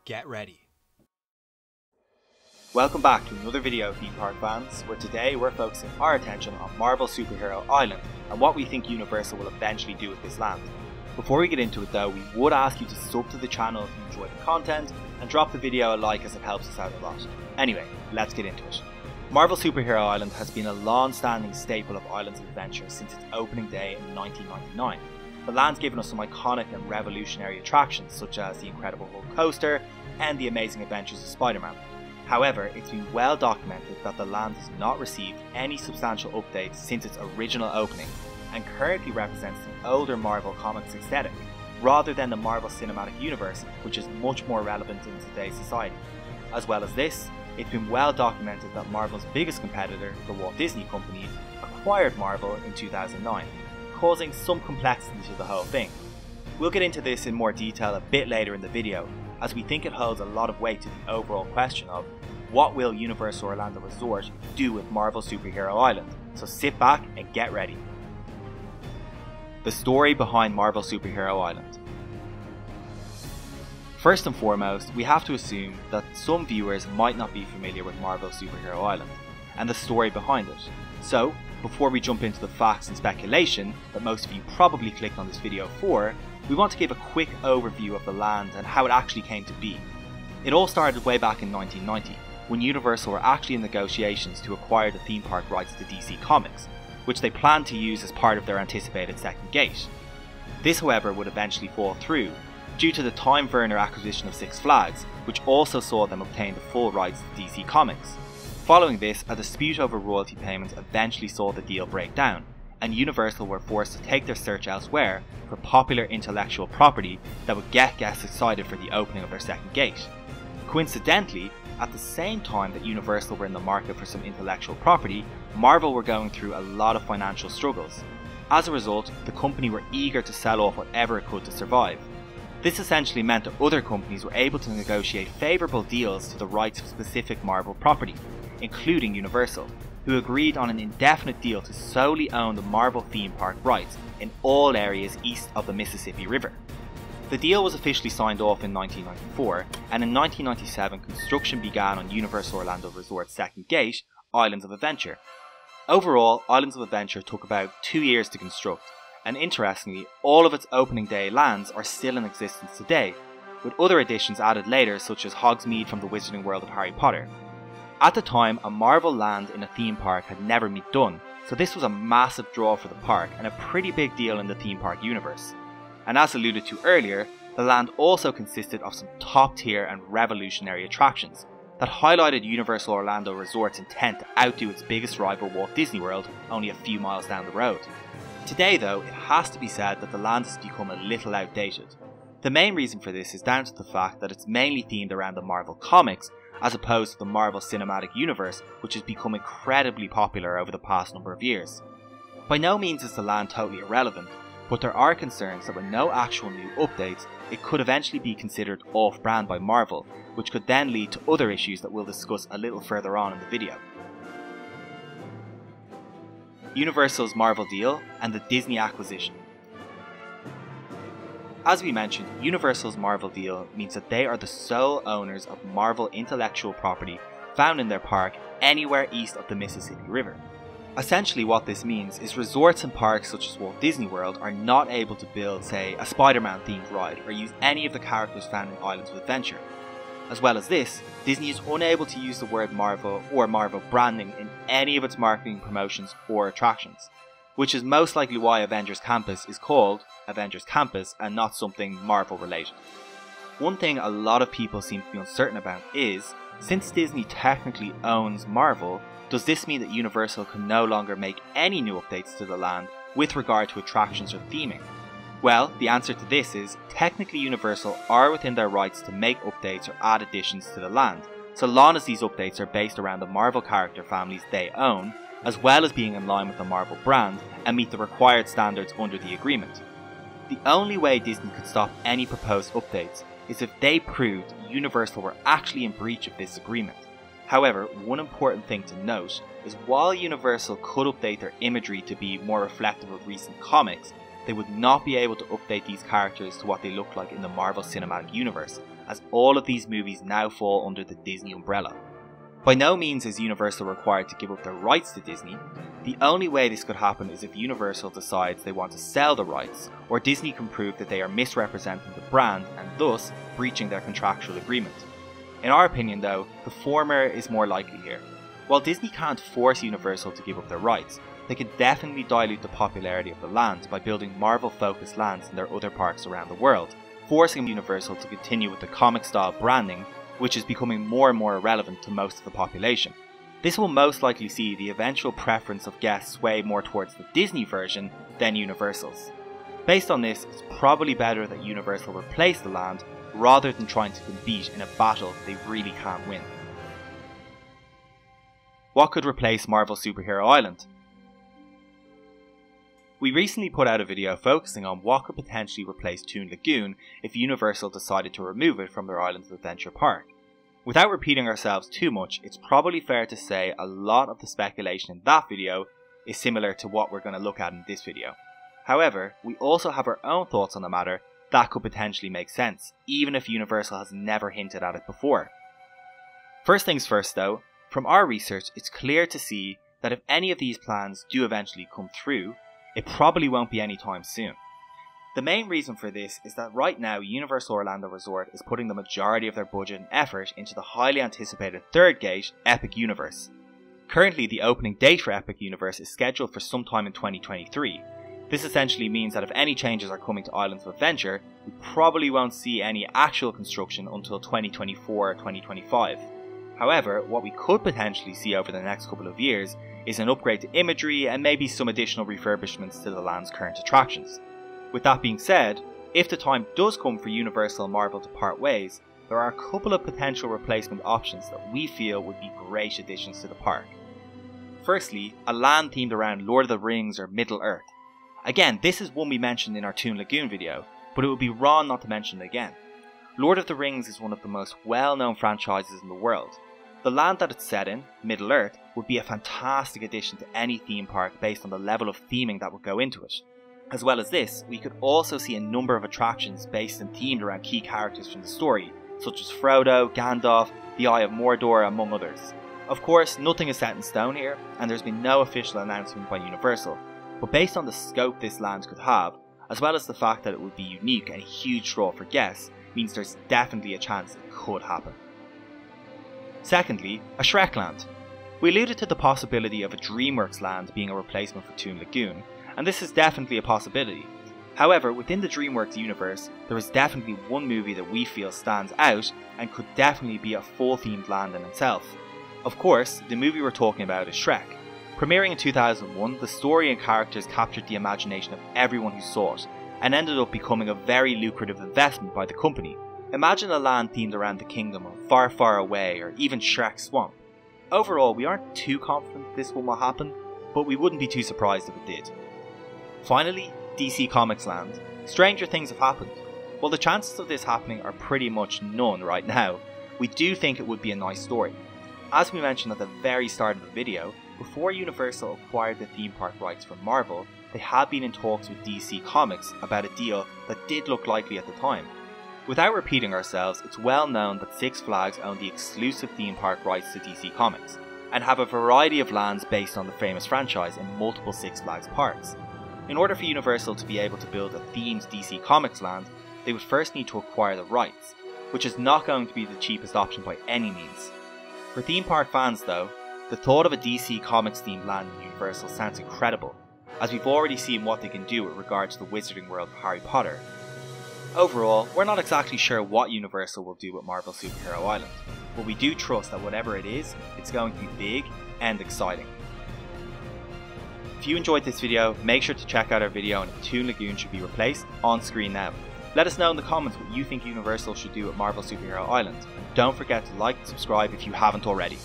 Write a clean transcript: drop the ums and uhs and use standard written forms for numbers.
Get ready. Welcome back to another video of theme park fans, where today we're focusing our attention on Marvel Superhero Island and what we think Universal will eventually do with this land. Before we get into it though, we would ask you to sub to the channel if you enjoy the content and drop the video a like as it helps us out a lot. Anyway, let's get into it. Marvel Superhero Island has been a long-standing staple of Islands of Adventure since its opening day in 1999. The land's given us some iconic and revolutionary attractions such as the Incredible Hulk coaster and the Amazing Adventures of Spider-Man. However, it's been well documented that the land has not received any substantial updates since its original opening and currently represents the older Marvel Comics aesthetic, rather than the Marvel Cinematic Universe, which is much more relevant in today's society. As well as this, it's been well documented that Marvel's biggest competitor, the Walt Disney Company, acquired Marvel in 2009, causing some complexity to the whole thing. We'll get into this in more detail a bit later in the video, as we think it holds a lot of weight to the overall question of what will Universal Orlando Resort do with Marvel Superhero Island, so sit back and get ready. The story behind Marvel Superhero Island. First and foremost, we have to assume that some viewers might not be familiar with Marvel Superhero Island and the story behind it. So, before we jump into the facts and speculation that most of you probably clicked on this video for, we want to give a quick overview of the land and how it actually came to be. It all started way back in 1990, when Universal were actually in negotiations to acquire the theme park rights to DC Comics, which they planned to use as part of their anticipated second gate. This, however, would eventually fall through, due to the Time Warner acquisition of Six Flags, which also saw them obtain the full rights to DC Comics. Following this, a dispute over royalty payments eventually saw the deal break down, and Universal were forced to take their search elsewhere for popular intellectual property that would get guests excited for the opening of their second gate. Coincidentally, at the same time that Universal were in the market for some intellectual property, Marvel were going through a lot of financial struggles. As a result, the company were eager to sell off whatever it could to survive. This essentially meant that other companies were able to negotiate favourable deals to the rights of specific Marvel property, including Universal, who agreed on an indefinite deal to solely own the Marvel theme park rights in all areas east of the Mississippi River. The deal was officially signed off in 1994, and in 1997 construction began on Universal Orlando Resort's second gate, Islands of Adventure. Overall, Islands of Adventure took about 2 years to construct, and interestingly, all of its opening day lands are still in existence today, with other additions added later such as Hogsmeade from the Wizarding World of Harry Potter. At the time, a Marvel land in a theme park had never been done, so this was a massive draw for the park and a pretty big deal in the theme park universe. And as alluded to earlier, the land also consisted of some top tier and revolutionary attractions that highlighted Universal Orlando Resort's intent to outdo its biggest rival Walt Disney World only a few miles down the road. Today though, it has to be said that the land has become a little outdated. The main reason for this is down to the fact that it's mainly themed around the Marvel Comics as opposed to the Marvel Cinematic Universe, which has become incredibly popular over the past number of years. By no means is the land totally irrelevant, but there are concerns that with no actual new updates, it could eventually be considered off-brand by Marvel, which could then lead to other issues that we'll discuss a little further on in the video. Universal's Marvel deal and the Disney acquisition. As we mentioned, Universal's Marvel deal means that they are the sole owners of Marvel intellectual property found in their park anywhere east of the Mississippi River. Essentially what this means is resorts and parks such as Walt Disney World are not able to build, say, a Spider-Man themed ride or use any of the characters found in Islands of Adventure. As well as this, Disney is unable to use the word Marvel or Marvel branding in any of its marketing promotions or attractions, which is most likely why Avengers Campus is called Avengers Campus and not something Marvel related. One thing a lot of people seem to be uncertain about is, since Disney technically owns Marvel, does this mean that Universal can no longer make any new updates to the land with regard to attractions or theming? Well, the answer to this is, technically Universal are within their rights to make updates or add additions to the land, so long as these updates are based around the Marvel character families they own, as well as being in line with the Marvel brand and meet the required standards under the agreement. The only way Disney could stop any proposed updates is if they proved Universal were actually in breach of this agreement. However, one important thing to note is while Universal could update their imagery to be more reflective of recent comics, they would not be able to update these characters to what they look like in the Marvel Cinematic Universe, as all of these movies now fall under the Disney umbrella. By no means is Universal required to give up their rights to Disney. The only way this could happen is if Universal decides they want to sell the rights, or Disney can prove that they are misrepresenting the brand and thus breaching their contractual agreement. In our opinion though, the former is more likely here. While Disney can't force Universal to give up their rights, they could definitely dilute the popularity of the land by building Marvel-focused lands in their other parks around the world, forcing Universal to continue with the comic-style branding, which is becoming more and more irrelevant to most of the population. This will most likely see the eventual preference of guests sway more towards the Disney version than Universal's. Based on this, it's probably better that Universal replace the land rather than trying to compete in a battle they really can't win. What could replace Marvel Superhero Island? We recently put out a video focusing on what could potentially replace Toon Lagoon if Universal decided to remove it from their Islands of Adventure park. Without repeating ourselves too much, it's probably fair to say a lot of the speculation in that video is similar to what we're going to look at in this video. However, we also have our own thoughts on the matter that could potentially make sense, even if Universal has never hinted at it before. First things first though, from our research it's clear to see that if any of these plans do eventually come through, it probably won't be anytime soon. The main reason for this is that right now Universal Orlando Resort is putting the majority of their budget and effort into the highly anticipated third gate, Epic Universe. Currently the opening date for Epic Universe is scheduled for sometime in 2023. This essentially means that if any changes are coming to Islands of Adventure, we probably won't see any actual construction until 2024 or 2025. However, what we could potentially see over the next couple of years is an upgrade to imagery and maybe some additional refurbishments to the land's current attractions. With that being said, if the time does come for Universal and Marvel to part ways, there are a couple of potential replacement options that we feel would be great additions to the park. Firstly, a land themed around Lord of the Rings or Middle-earth. Again, this is one we mentioned in our Toon Lagoon video, but it would be wrong not to mention it again. Lord of the Rings is one of the most well-known franchises in the world. The land that it's set in, Middle-earth, would be a fantastic addition to any theme park based on the level of theming that would go into it. As well as this, we could also see a number of attractions based and themed around key characters from the story, such as Frodo, Gandalf, the Eye of Mordor, among others. Of course, nothing is set in stone here, and there's been no official announcement by Universal, but based on the scope this land could have, as well as the fact that it would be unique and a huge draw for guests, means there's definitely a chance it could happen. Secondly, a Shrek Land. We alluded to the possibility of a DreamWorks land being a replacement for Toon Lagoon, and this is definitely a possibility. However, within the DreamWorks universe, there is definitely one movie that we feel stands out and could definitely be a full themed land in itself. Of course, the movie we're talking about is Shrek. Premiering in 2001, the story and characters captured the imagination of everyone who saw it, and ended up becoming a very lucrative investment by the company. Imagine a land themed around the kingdom of Far Far Away or even Shrek's Swamp. Overall, we aren't too confident this one will happen, but we wouldn't be too surprised if it did. Finally, DC Comics Land. Stranger things have happened. While the chances of this happening are pretty much none right now, we do think it would be a nice story. As we mentioned at the very start of the video, before Universal acquired the theme park rights from Marvel, they had been in talks with DC Comics about a deal that did look likely at the time. Without repeating ourselves, it's well known that Six Flags own the exclusive theme park rights to DC Comics, and have a variety of lands based on the famous franchise in multiple Six Flags parks. In order for Universal to be able to build a themed DC Comics land, they would first need to acquire the rights, which is not going to be the cheapest option by any means. For theme park fans though, the thought of a DC Comics themed land in Universal sounds incredible, as we've already seen what they can do with regards to the Wizarding World of Harry Potter. Overall, we're not exactly sure what Universal will do with Marvel Superhero Island, but we do trust that whatever it is, it's going to be big and exciting. If you enjoyed this video, make sure to check out our video on if Toon Lagoon should be replaced on screen now. Let us know in the comments what you think Universal should do at Marvel Superhero Island, and don't forget to like and subscribe if you haven't already.